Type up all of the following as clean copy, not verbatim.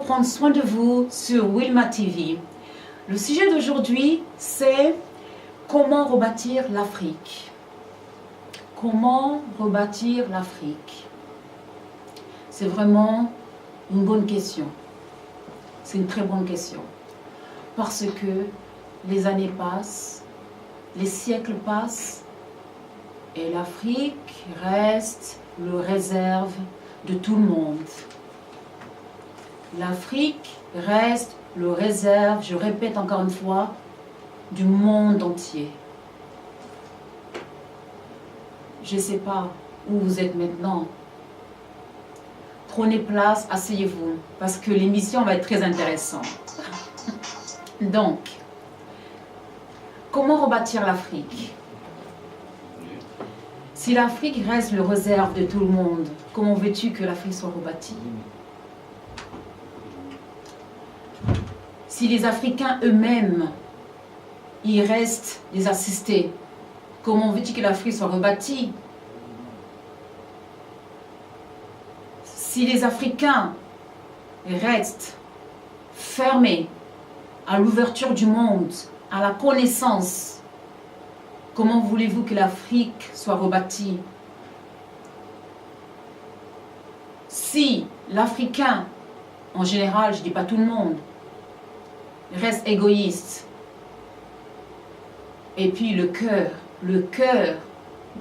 Prendre soin de vous sur Wilma TV. Le sujet d'aujourd'hui, c'est comment rebâtir l'Afrique. Comment rebâtir l'Afrique? C'est vraiment une bonne question. C'est une très bonne question. Parce que les années passent, les siècles passent, et l'Afrique reste le réserve de tout le monde. L'Afrique reste le réserve, je répète encore une fois, du monde entier. Je ne sais pas où vous êtes maintenant. Prenez place, asseyez-vous, parce que l'émission va être très intéressante. Donc, comment rebâtir l'Afrique? Si l'Afrique reste le réserve de tout le monde, comment veux-tu que l'Afrique soit rebâtie? Si les Africains eux-mêmes, ils restent des assistés, comment veux-tu que l'Afrique soit rebâtie? Si les Africains restent fermés à l'ouverture du monde, à la connaissance, comment voulez-vous que l'Afrique soit rebâtie? Si l'Africain, en général, je ne dis pas tout le monde, reste égoïste, et puis le cœur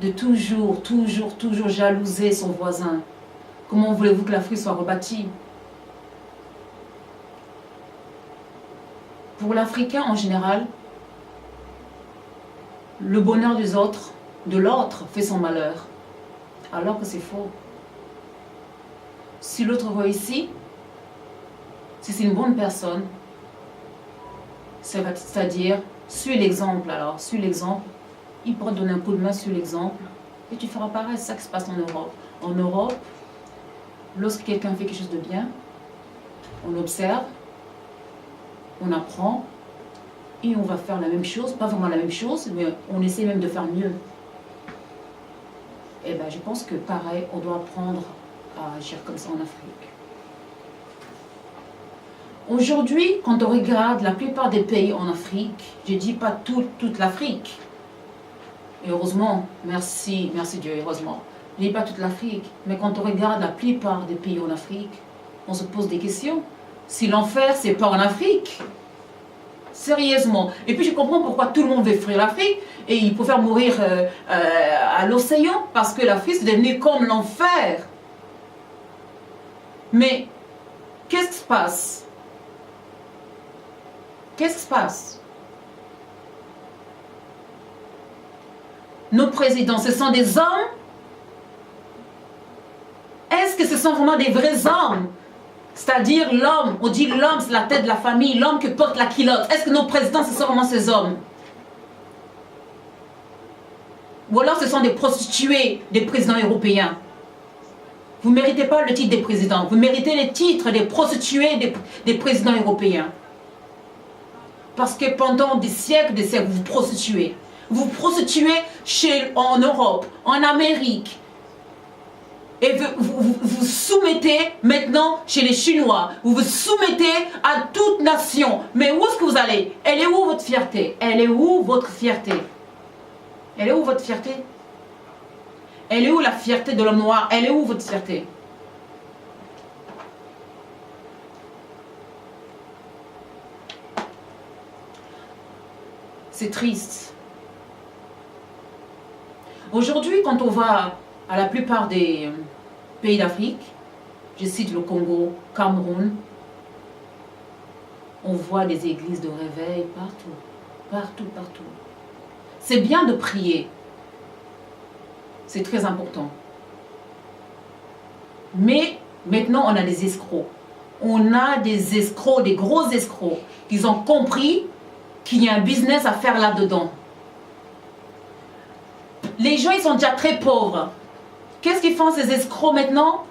de toujours jalouser son voisin, comment voulez-vous que l'Afrique soit rebâtie? Pour l'Africain en général, le bonheur des autres, de l'autre, fait son malheur, alors que c'est faux. Si l'autre réussit, si c'est une bonne personne, c'est-à-dire, suis l'exemple alors, suis l'exemple, il pourra te donner un coup de main sur l'exemple, et tu feras pareil. C'est ça qui se passe en Europe. En Europe, lorsque quelqu'un fait quelque chose de bien, on observe, on apprend, et on va faire la même chose, pas vraiment la même chose, mais on essaie même de faire mieux. Et bien, je pense que pareil, on doit apprendre à agir comme ça en Afrique. Aujourd'hui, quand on regarde la plupart des pays en Afrique, je ne dis pas toute l'Afrique, et heureusement, merci Dieu, heureusement, je ne dis pas toute l'Afrique, mais quand on regarde la plupart des pays en Afrique, on se pose des questions. Si l'enfer, c'est pas en Afrique, sérieusement. Et puis je comprends pourquoi tout le monde veut fuir l'Afrique, et il faut faire mourir à l'océan, parce que l'Afrique, c'est devenu comme l'enfer. Mais, qu'est-ce qui se passe? Qu'est-ce qui se passe? Nos présidents, ce sont des hommes? Est-ce que ce sont vraiment des vrais hommes? C'est-à-dire l'homme, on dit l'homme c'est la tête de la famille, l'homme qui porte la culotte. Est-ce que nos présidents, ce sont vraiment ces hommes? Ou alors ce sont des prostituées des présidents européens? Vous ne méritez pas le titre des présidents, vous méritez le titre des prostituées des présidents européens. Parce que pendant des siècles, vous vous prostituez. Vous prostituez en Europe, en Amérique. Et vous soumettez maintenant chez les Chinois. Vous vous soumettez à toute nation. Mais où est-ce que vous allez? Elle est où votre fierté? Elle est où votre fierté? Elle est où votre fierté? Elle est où la fierté de l'homme noir? Elle est où votre fierté? C'est triste. Aujourd'hui, quand on va à la plupart des pays d'Afrique, je cite le Congo, Cameroun, on voit des églises de réveil partout. C'est bien de prier. C'est très important. Mais maintenant, on a des escrocs. On a des escrocs, des gros escrocs, qui ont compris qu'il y a un business à faire là-dedans. Les gens, ils sont déjà très pauvres. Qu'est-ce qu'ils font ces escrocs maintenant?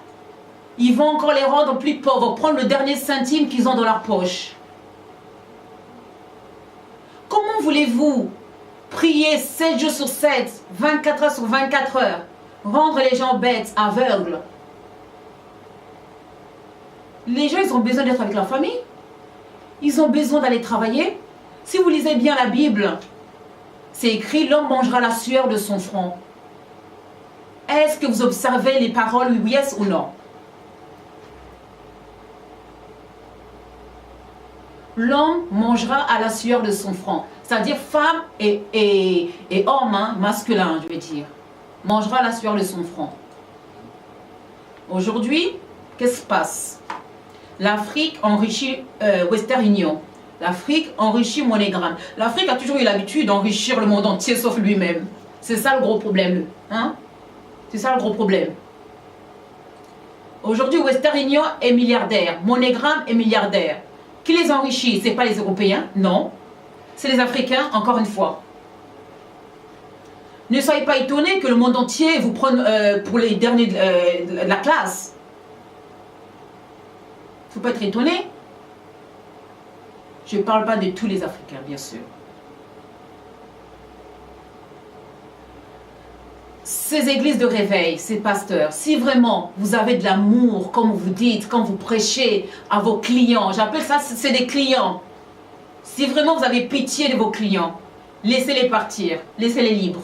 Ils vont encore les rendre plus pauvres, prendre le dernier centime qu'ils ont dans leur poche. Comment voulez-vous prier 7 jours sur 7, 24 heures sur 24 heures, rendre les gens bêtes, aveugles? Les gens, ils ont besoin d'être avec leur famille. Ils ont besoin d'aller travailler. Si vous lisez bien la Bible, c'est écrit, l'homme mangera la sueur de son front. Est-ce que vous observez les paroles, oui, yes ou non? L'homme mangera à la sueur de son front. C'est-à-dire femme et homme, hein, masculin, je vais dire. Mangera à la sueur de son front. Aujourd'hui, qu'est-ce qui se passe? L'Afrique enrichit Western Union. L'Afrique enrichit MoneyGram. L'Afrique a toujours eu l'habitude d'enrichir le monde entier sauf lui-même. C'est ça le gros problème. Hein? C'est ça le gros problème. Aujourd'hui, Western Union est milliardaire. MoneyGram est milliardaire. Qui les enrichit? Ce n'est pas les Européens, non. C'est les Africains, encore une fois. Ne soyez pas étonnés que le monde entier vous prenne pour les derniers de la classe. Il ne faut pas être étonné. Je ne parle pas de tous les Africains, bien sûr. Ces églises de réveil, ces pasteurs, si vraiment vous avez de l'amour, comme vous dites, quand vous prêchez à vos clients, j'appelle ça, c'est des clients. Si vraiment vous avez pitié de vos clients, laissez-les partir, laissez-les libres.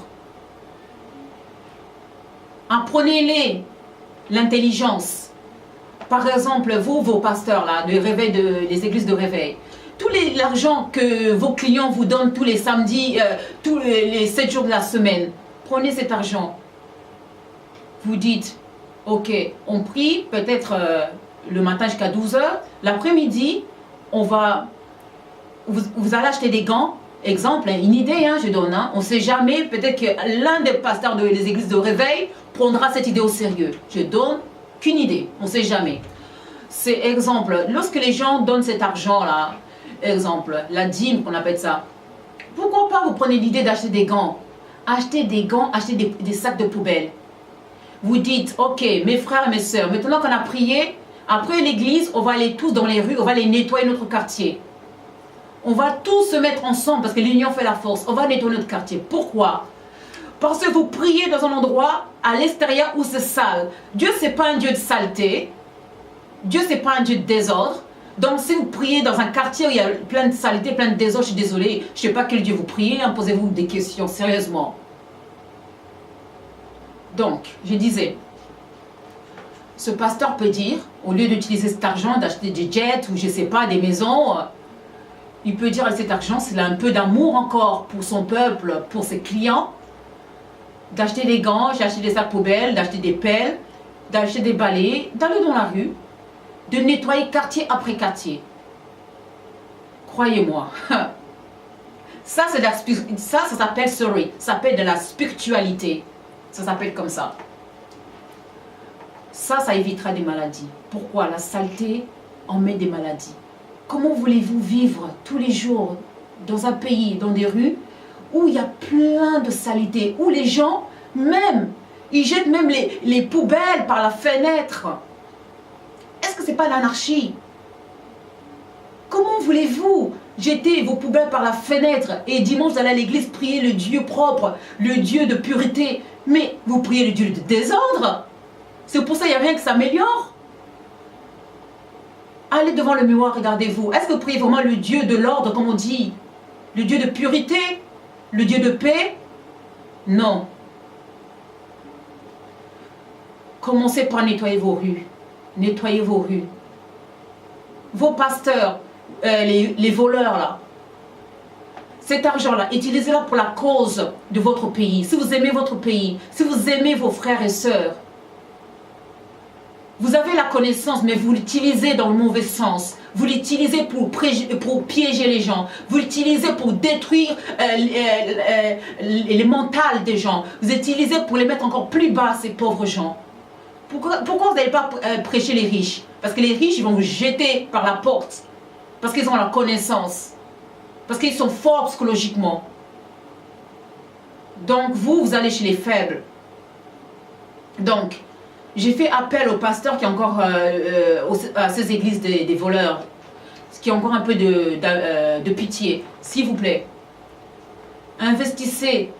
Apprenez-les l'intelligence. Par exemple, vous, vos pasteurs là, de réveil des églises de réveil, tout l'argent que vos clients vous donnent tous les samedis, tous les 7 jours de la semaine, prenez cet argent. Vous dites, ok, on prie peut-être le matin jusqu'à 12 h. L'après-midi, vous allez acheter des gants. Exemple, une idée, hein, je donne. Hein. On ne sait jamais, peut-être que l'un des pasteurs des églises de réveil prendra cette idée au sérieux. Je donne qu'une idée, on ne sait jamais. C'est exemple, lorsque les gens donnent cet argent-là, exemple, la dîme qu'on appelle ça, pourquoi pas vous prenez l'idée d'acheter des gants? Achetez des gants, achetez des sacs de poubelle. Vous dites, ok, mes frères et mes sœurs, maintenant qu'on a prié, après l'église, on va aller tous dans les rues, on va aller nettoyer notre quartier. On va tous se mettre ensemble parce que l'union fait la force. On va nettoyer notre quartier. Pourquoi? Parce que vous priez dans un endroit à l'extérieur où c'est sale. Dieu, ce n'est pas un Dieu de saleté. Dieu, ce n'est pas un Dieu de désordre. Donc, si vous priez dans un quartier où il y a plein de saleté, plein de désordre, je suis désolée, je ne sais pas quel Dieu vous priez, hein, posez-vous des questions, sérieusement. Donc, je disais, ce pasteur peut dire, au lieu d'utiliser cet argent, d'acheter des jets ou je ne sais pas, des maisons, il peut dire avec cet argent, s'il a un peu d'amour encore pour son peuple, pour ses clients, d'acheter des gants, d'acheter des sacs poubelles, d'acheter des pelles, d'acheter des balais, d'aller dans la rue, de nettoyer quartier après quartier. Croyez-moi. Ça s'appelle, ça s'appelle de la spiritualité. Ça s'appelle comme ça. Ça évitera des maladies. Pourquoi? La saleté en met des maladies. Comment voulez-vous vivre tous les jours dans un pays, dans des rues, où il y a plein de saleté, où les gens, même, ils jettent même les poubelles par la fenêtre? Est-ce que ce n'est pas l'anarchie? Comment voulez-vous jeter vos poubelles par la fenêtre et dimanche vous allez à l'église prier le Dieu propre, le Dieu de pureté, mais vous priez le Dieu de désordre? C'est pour ça qu'il n'y a rien qui s'améliore. Allez devant le miroir, regardez-vous. Est-ce que vous priez vraiment le Dieu de l'ordre, comme on dit? Le Dieu de pureté? Le Dieu de paix? Non. Commencez par nettoyer vos rues. Nettoyez vos rues. Vos pasteurs, les voleurs là, cet argent-là, utilisez-le pour la cause de votre pays. Si vous aimez votre pays, si vous aimez vos frères et sœurs, vous avez la connaissance, mais vous l'utilisez dans le mauvais sens. Vous l'utilisez pour piéger les gens. Vous l'utilisez pour détruire les mentales des gens. Vous l'utilisez pour les mettre encore plus bas, ces pauvres gens. Pourquoi vous n'allez pas prêcher les riches? Parce que les riches, ils vont vous jeter par la porte. Parce qu'ils ont la connaissance. Parce qu'ils sont forts psychologiquement. Donc vous allez chez les faibles. Donc, j'ai fait appel au pasteur qui est encore à ces églises des voleurs, qui a encore un peu de pitié. S'il vous plaît, investissez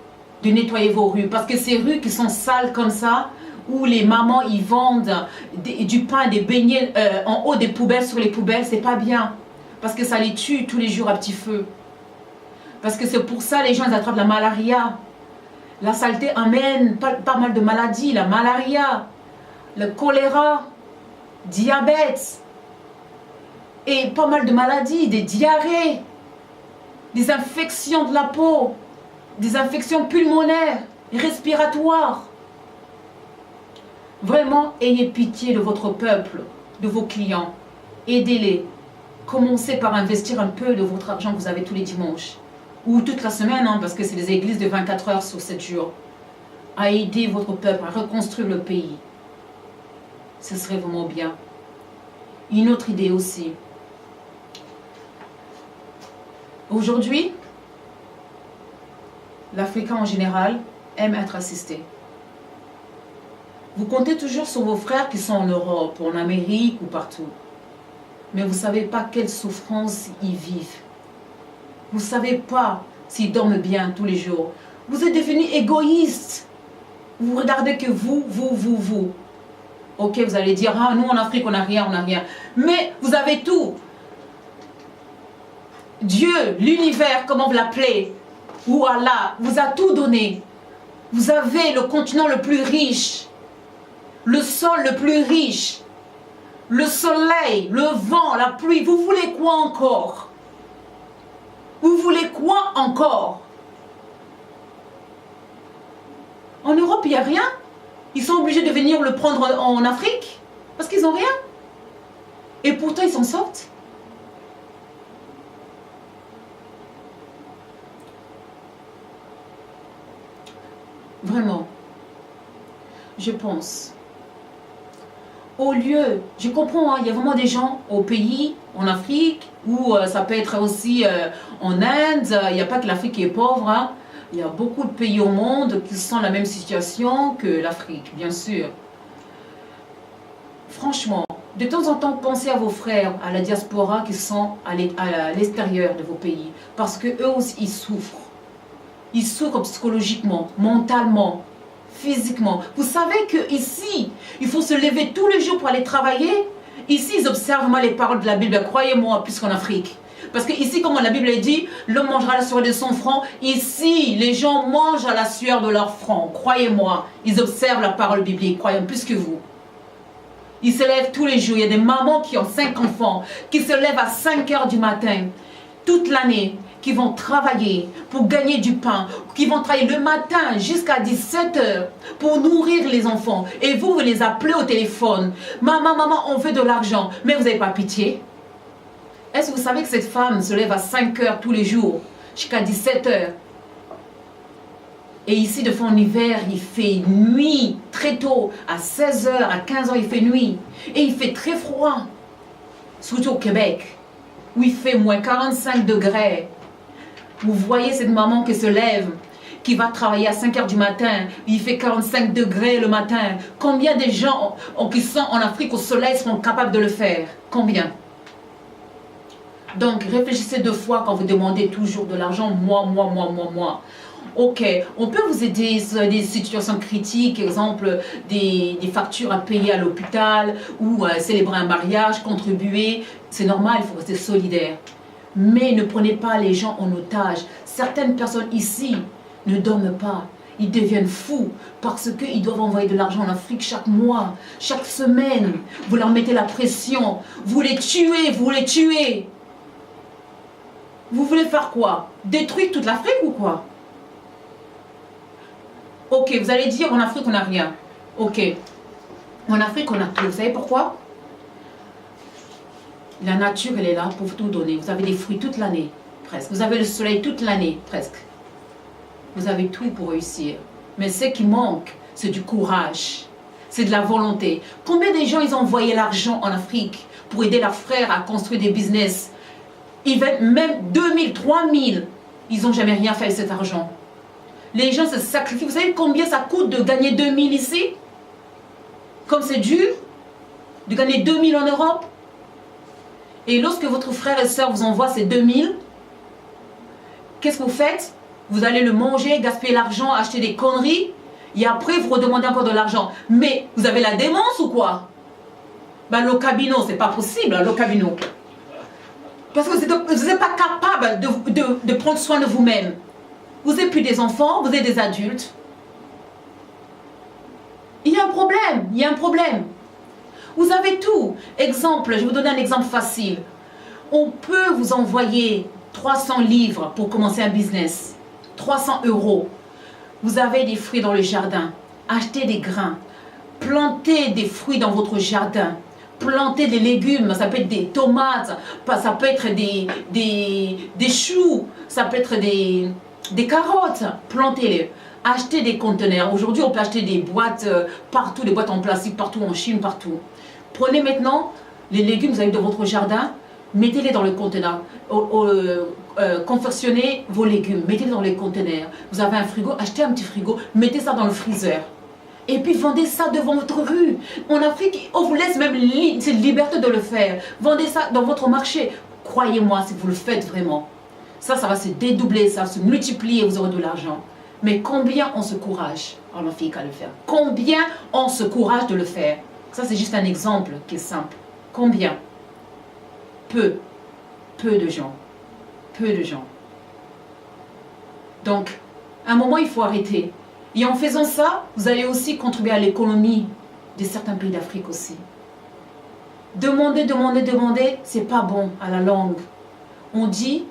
de nettoyer vos rues. Parce que ces rues qui sont sales comme ça, où les mamans ils vendent du pain, des beignets en haut des poubelles, sur les poubelles, c'est pas bien. Parce que ça les tue tous les jours à petit feu. Parce que c'est pour ça les gens ils attrapent la malaria. La saleté amène pas mal de maladies, la malaria, le choléra, diabète, et pas mal de maladies, des diarrhées, des infections de la peau, des infections pulmonaires, respiratoires. Vraiment, ayez pitié de votre peuple, de vos clients. Aidez-les. Commencez par investir un peu de votre argent que vous avez tous les dimanches. Ou toute la semaine, hein, parce que c'est des églises de 24 heures sur 7 jours. À aider votre peuple, à reconstruire le pays. Ce serait vraiment bien. Une autre idée aussi. Aujourd'hui, l'Africain en général aime être assisté. Vous comptez toujours sur vos frères qui sont en Europe, en Amérique ou partout. Mais vous ne savez pas quelle souffrance ils vivent. Vous ne savez pas s'ils dorment bien tous les jours. Vous êtes devenus égoïstes. Vous regardez que vous. Ok, vous allez dire, ah, nous en Afrique, on n'a rien, on n'a rien. Mais vous avez tout. Dieu, l'univers, comment vous l'appelez, ou Allah, vous a tout donné. Vous avez le continent le plus riche, le sol le plus riche, le soleil, le vent, la pluie. Vous voulez quoi encore? Vous voulez quoi encore? En Europe, il n'y a rien. Ils sont obligés de venir le prendre en Afrique parce qu'ils n'ont rien. Et pourtant, ils s'en sortent. Vraiment, je pense, au lieu, je comprends, hein, il y a vraiment des gens au pays, en Afrique, ou ça peut être aussi en Inde, il n'y a pas que l'Afrique qui est pauvre, hein. Il y a beaucoup de pays au monde qui sont dans la même situation que l'Afrique, bien sûr. Franchement, de temps en temps, pensez à vos frères, à la diaspora qui sont à l'extérieur de vos pays, parce qu'eux aussi, ils souffrent. Ils souffrent psychologiquement, mentalement, physiquement. Vous savez qu'ici, il faut se lever tous les jours pour aller travailler. Ici, ils observent les paroles de la Bible, croyez-moi, plus qu'en Afrique. Parce que ici, comme la Bible dit, l'homme mangera la sueur de son front. Ici, les gens mangent à la sueur de leur front. Croyez-moi, ils observent la parole biblique, croyez plus que vous. Ils se lèvent tous les jours. Il y a des mamans qui ont 5 enfants, qui se lèvent à 5 heures du matin, toute l'année, qui vont travailler pour gagner du pain, qui vont travailler le matin jusqu'à 17 heures pour nourrir les enfants. Et vous les appelez au téléphone. Maman, on veut de l'argent. Mais vous n'avez pas pitié. Est-ce que vous savez que cette femme se lève à 5 heures tous les jours, jusqu'à 17 heures? Et ici, de fois en hiver, il fait nuit très tôt. À 16 heures, à 15 heures, il fait nuit. Et il fait très froid. Surtout au Québec, où il fait moins 45 degrés. Vous voyez cette maman qui se lève, qui va travailler à 5 heures du matin, il fait 45 degrés le matin. Combien de gens qui sont en Afrique au soleil seront capables de le faire? Combien? Donc réfléchissez 2 fois quand vous demandez toujours de l'argent, moi. Ok, on peut vous aider sur des situations critiques, exemple des factures à payer à l'hôpital ou célébrer un mariage, contribuer. C'est normal, il faut rester solidaire. Mais ne prenez pas les gens en otage. Certaines personnes ici ne dorment pas. Ils deviennent fous parce qu'ils doivent envoyer de l'argent en Afrique chaque mois, chaque semaine. Vous leur mettez la pression. Vous les tuez, vous les tuez. Vous voulez faire quoi? Détruire toute l'Afrique ou quoi? Ok, vous allez dire en Afrique on n'a rien. Ok, en Afrique on a tout. Vous savez pourquoi? La nature, elle est là pour tout donner. Vous avez des fruits toute l'année, presque. Vous avez le soleil toute l'année, presque. Vous avez tout pour réussir. Mais ce qui manque, c'est du courage. C'est de la volonté. Combien de gens, ils ont envoyé l'argent en Afrique pour aider leurs frères à construire des business? Ils veulent même 2000, 3000. Ils n'ont jamais rien fait avec cet argent. Les gens se sacrifient. Vous savez combien ça coûte de gagner 2000 ici? Comme c'est dur de gagner 2000 en Europe. Et lorsque votre frère et soeur vous envoient ces 2000, qu'est-ce que vous faites? Vous allez le manger, gaspiller l'argent, acheter des conneries. Et après, vous redemandez encore de l'argent. Mais vous avez la démence ou quoi? Ben, le cabino, c'est pas possible, le cabino. Parce que vous n'êtes pas capable de prendre soin de vous-même. Vous n'êtes plus des enfants, vous êtes des adultes. Il y a un problème, il y a un problème. Vous avez tout. Exemple, je vais vous donner un exemple facile. On peut vous envoyer 300 livres pour commencer un business. 300 €. Vous avez des fruits dans le jardin. Achetez des grains. Plantez des fruits dans votre jardin. Plantez des légumes. Ça peut être des tomates. Ça peut être des choux. Ça peut être des carottes. Plantez-les. Achetez des conteneurs. Aujourd'hui, on peut acheter des boîtes partout, des boîtes en plastique partout, en Chine, partout. Prenez maintenant les légumes que vous avez dans votre jardin. Mettez-les dans le conteneur. Confectionnez vos légumes. Mettez-les dans les conteneurs. Vous avez un frigo. Achetez un petit frigo. Mettez ça dans le freezer. Et puis vendez ça devant votre rue. En Afrique, on vous laisse même cette liberté de le faire. Vendez ça dans votre marché. Croyez-moi, si vous le faites vraiment, ça va se dédoubler, ça va se multiplier, vous aurez de l'argent. Mais combien on se courage en Afrique à le faire? Combien on se courage de le faire? Ça, c'est juste un exemple qui est simple. Combien? Peu. Peu de gens. Peu de gens. Donc, à un moment, il faut arrêter. Et en faisant ça, vous allez aussi contribuer à l'économie de certains pays d'Afrique aussi. Demander, c'est pas bon à la langue. On dit,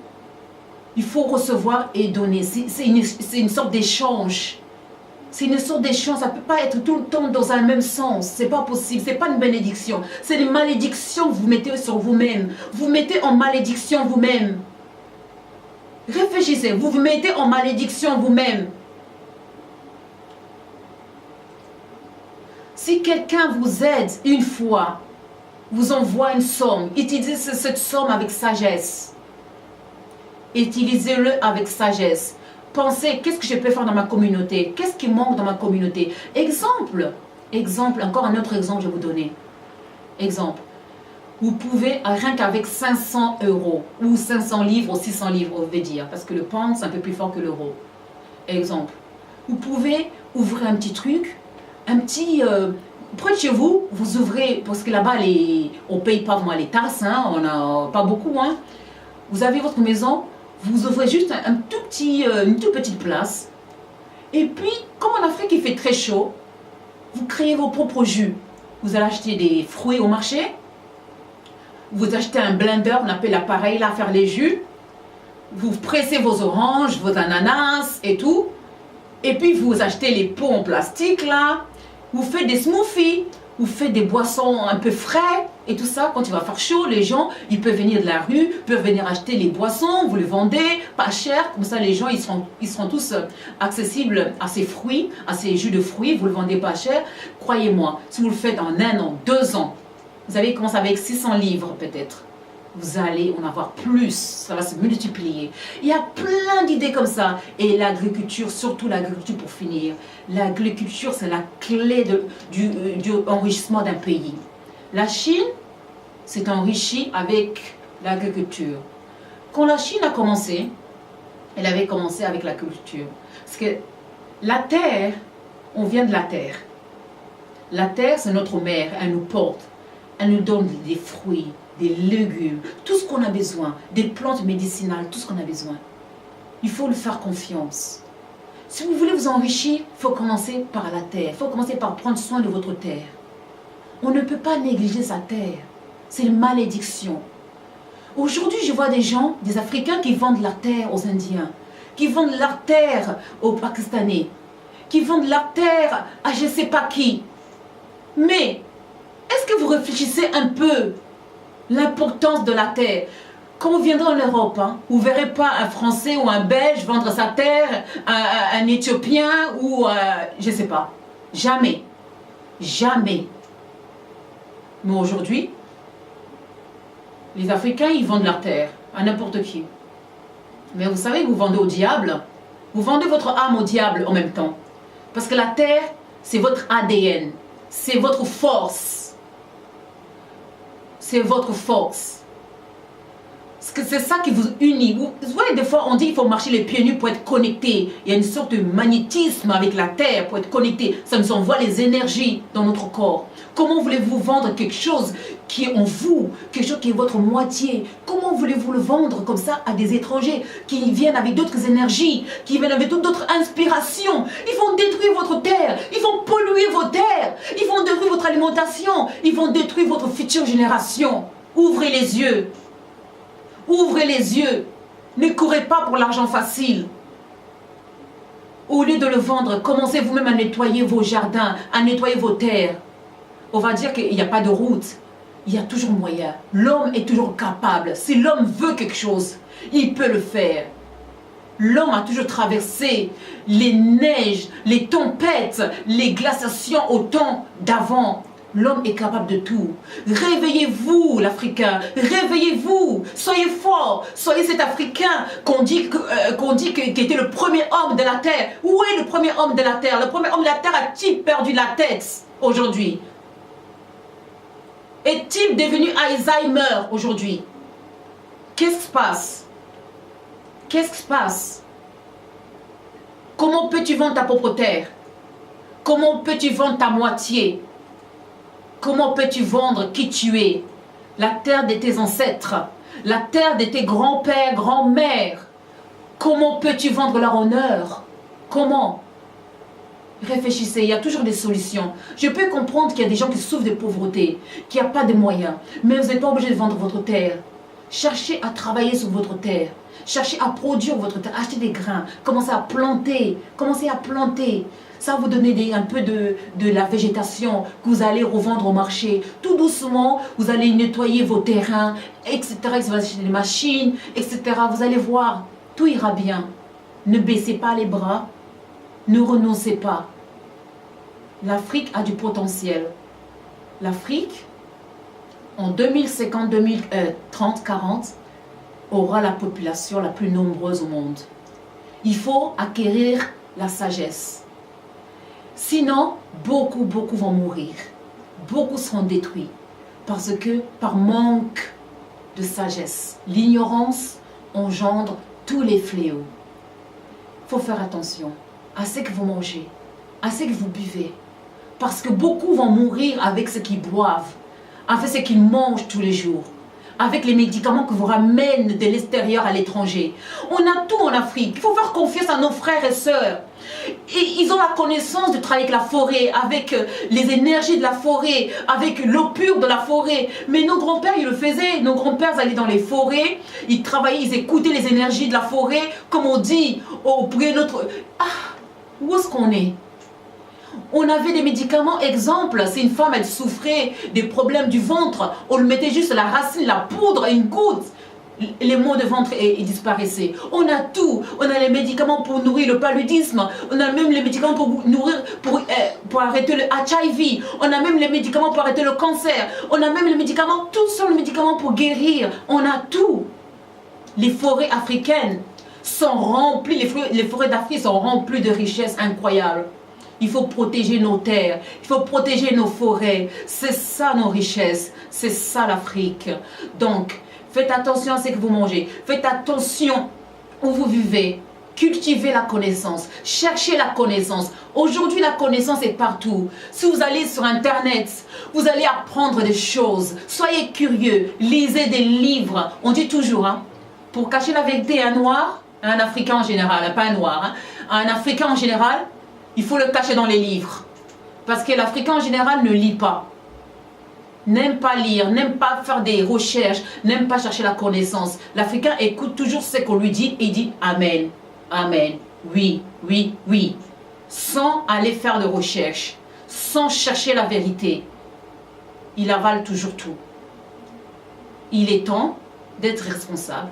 il faut recevoir et donner. C'est une sorte d'échange. C'est une sorte d'échange. Ça ne peut pas être tout le temps dans un même sens. C'est pas possible. C'est pas une bénédiction. C'est une malédiction que vous mettez sur vous-même. Vous mettez en malédiction vous-même. Réfléchissez. Vous vous mettez en malédiction vous-même. Si quelqu'un vous aide une fois, vous envoie une somme, utilisez cette somme avec sagesse. Utilisez-le avec sagesse. Pensez, qu'est-ce que je peux faire dans ma communauté? Qu'est-ce qui manque dans ma communauté? Exemple, encore un autre exemple, je vais vous donner. Exemple, vous pouvez, rien qu'avec 500 € ou 500 livres ou 600 livres, on veut dire, parce que le pound, c'est un peu plus fort que l'euro. Exemple, vous pouvez ouvrir un petit truc, un petit... près de chez vous, vous ouvrez, parce que là-bas, on ne paye pas vraiment les tasses, hein, on n'a pas beaucoup. Hein. Vous avez votre maison, vous ouvrez juste une toute petite place. Et puis, comme en Afrique, il fait très chaud, vous créez vos propres jus. Vous allez acheter des fruits au marché, vous achetez un blender, on appelle l'appareil là, à faire les jus. Vous pressez vos oranges, vos ananas et tout. Et puis, vous achetez les pots en plastique là. Vous faites des smoothies, vous faites des boissons un peu frais et tout ça. Quand il va faire chaud, les gens, ils peuvent venir de la rue, peuvent venir acheter les boissons, vous les vendez pas cher. Comme ça, les gens, ils seront tous accessibles à ces fruits, à ces jus de fruits. Vous le vendez pas cher. Croyez-moi, si vous le faites en 1 an, 2 ans, vous allez commencer avec 600 livres peut-être. Vous allez en avoir plus, ça va se multiplier. Il y a plein d'idées comme ça. Et l'agriculture, surtout l'agriculture pour finir. L'agriculture, c'est la clé du enrichissement d'un pays. La Chine s'est enrichie avec l'agriculture. Quand la Chine a commencé, elle avait commencé avec l'agriculture. Parce que la terre, on vient de la terre. La terre, c'est notre mère, elle nous porte. Elle nous donne des fruits, des légumes, tout ce qu'on a besoin, des plantes médicinales, tout ce qu'on a besoin. Il faut lui faire confiance. Si vous voulez vous enrichir, il faut commencer par la terre. Il faut commencer par prendre soin de votre terre. On ne peut pas négliger sa terre. C'est une malédiction. Aujourd'hui, je vois des gens, des Africains qui vendent leur terre aux Indiens, qui vendent leur terre aux Pakistanais, qui vendent leur terre à je ne sais pas qui. Mais, est-ce que vous réfléchissez un peu l'importance de la terre? Quand vous viendrez en Europe, hein, vous ne verrez pas un Français ou un Belge vendre sa terre à un Éthiopien ou je ne sais pas. Jamais. Jamais. Mais aujourd'hui, les Africains, ils vendent leur terre à n'importe qui. Mais vous savez, vous vendez au diable. Vous vendez votre âme au diable en même temps. Parce que la terre, c'est votre ADN. C'est votre force. C'est votre force. c'est ça qui vous unit. Vous voyez, des fois, on dit qu'il faut marcher les pieds nus pour être connecté. Il y a une sorte de magnétisme avec la terre pour être connecté. Ça nous envoie les énergies dans notre corps. Comment voulez-vous vendre quelque chose qui est en vous, quelque chose qui est votre moitié? Comment voulez-vous le vendre comme ça à des étrangers qui viennent avec d'autres énergies, qui viennent avec d'autres inspirations? Ils vont détruire votre terre, ils vont polluer vos terres, ils vont détruire votre alimentation, ils vont détruire votre future génération. Ouvrez les yeux. Ouvrez les yeux. Ne courez pas pour l'argent facile. Au lieu de le vendre, commencez vous-même à nettoyer vos jardins, à nettoyer vos terres. On va dire qu'il n'y a pas de route. Il y a toujours moyen. L'homme est toujours capable. Si l'homme veut quelque chose, il peut le faire. L'homme a toujours traversé les neiges, les tempêtes, les glaciations au temps d'avant. L'homme est capable de tout. Réveillez-vous, l'Africain. Réveillez-vous. Soyez fort. Soyez cet Africain qu'on dit qui était le premier homme de la terre. Où est le premier homme de la terre? Le premier homme de la terre a-t-il perdu la tête aujourd'hui? Est-il devenu Alzheimer aujourd'hui? Qu'est-ce qui se passe? Qu'est-ce qui se passe? Comment peux-tu vendre ta propre terre? Comment peux-tu vendre ta moitié? Comment peux-tu vendre qui tu es? La terre de tes ancêtres, la terre de tes grands-pères, grands-mères. Comment peux-tu vendre leur honneur? Comment? Réfléchissez, il y a toujours des solutions. Je peux comprendre qu'il y a des gens qui souffrent de pauvreté, qu'il n'y a pas de moyens, mais vous n'êtes pas obligé de vendre votre terre. Cherchez à travailler sur votre terre. Cherchez à produire votre terre. Achetez des grains. Commencez à planter. Commencez à planter. Ça va vous donner un peu de la végétation que vous allez revendre au marché. Tout doucement, vous allez nettoyer vos terrains, etc. Vous allez acheter des machines, etc. Vous allez voir, tout ira bien. Ne baissez pas les bras. Ne renoncez pas. L'Afrique a du potentiel. L'Afrique, en 2050, 2030, 40, aura la population la plus nombreuse au monde. Il faut acquérir la sagesse. Sinon, beaucoup vont mourir. Beaucoup seront détruits. Parce que par manque de sagesse, l'ignorance engendre tous les fléaux. Il faut faire attention à ce que vous mangez, à ce que vous buvez. Parce que beaucoup vont mourir avec ce qu'ils boivent, avec ce qu'ils mangent tous les jours, avec les médicaments que vous ramènent de l'extérieur à l'étranger. On a tout en Afrique. Il faut faire confiance à nos frères et sœurs. Et ils ont la connaissance de travailler avec la forêt, avec les énergies de la forêt, avec l'eau pure de la forêt. Mais nos grands-pères, ils le faisaient. Nos grands-pères allaient dans les forêts, ils travaillaient, ils écoutaient les énergies de la forêt, comme on dit, pour notre... Ah, où est-ce qu'on est? On avait des médicaments, exemple, si une femme elle souffrait des problèmes du ventre, on lui mettait juste la racine, la poudre, une goutte, les maux de ventre disparaissaient. On a tout, on a les médicaments pour nourrir le paludisme, on a même les médicaments pour nourrir, pour arrêter le HIV, on a même les médicaments pour arrêter le cancer, on a même les médicaments, tous sont les médicaments pour guérir, on a tout. Les forêts africaines sont remplies, les forêts d'Afrique sont remplies de richesses incroyables. Il faut protéger nos terres, il faut protéger nos forêts. C'est ça nos richesses, c'est ça l'Afrique. Donc, faites attention à ce que vous mangez. Faites attention où vous vivez. Cultivez la connaissance. Cherchez la connaissance. Aujourd'hui, la connaissance est partout. Si vous allez sur Internet, vous allez apprendre des choses. Soyez curieux. Lisez des livres. On dit toujours, hein, pour cacher la vérité à un noir, à un Africain en général, pas un noir, hein, à un Africain en général, il faut le cacher dans les livres. Parce que l'Africain en général ne lit pas. N'aime pas lire, n'aime pas faire des recherches, n'aime pas chercher la connaissance. L'Africain écoute toujours ce qu'on lui dit et dit Amen, Amen, oui, oui, oui. Sans aller faire de recherche, sans chercher la vérité. Il avale toujours tout. Il est temps d'être responsable,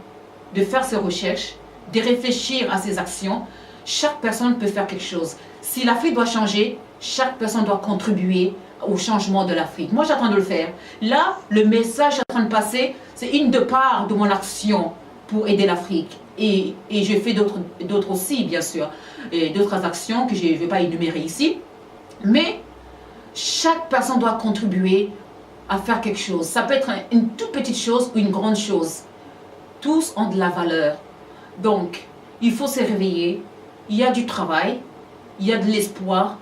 de faire ses recherches, de réfléchir à ses actions. Chaque personne peut faire quelque chose. Si l'Afrique doit changer, chaque personne doit contribuer au changement de l'Afrique. Moi, j'attends de le faire. Là, le message est en train de passer, c'est une de part de mon action pour aider l'Afrique. Et je fais d'autres aussi, bien sûr. D'autres actions que je ne vais pas énumérer ici. Mais chaque personne doit contribuer à faire quelque chose. Ça peut être une toute petite chose ou une grande chose. Tous ont de la valeur. Donc, il faut se réveiller. Il y a du travail, il y a de l'espoir,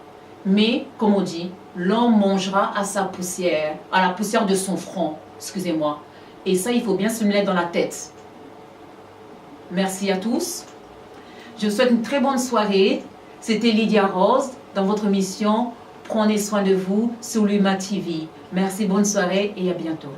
mais, comme on dit, l'homme mangera à sa poussière, à la poussière de son front, excusez-moi. Et ça, il faut bien se le mettre dans la tête. Merci à tous. Je vous souhaite une très bonne soirée. C'était Lydia Rose dans votre émission Prenez soin de vous sur Luma TV. Merci, bonne soirée et à bientôt.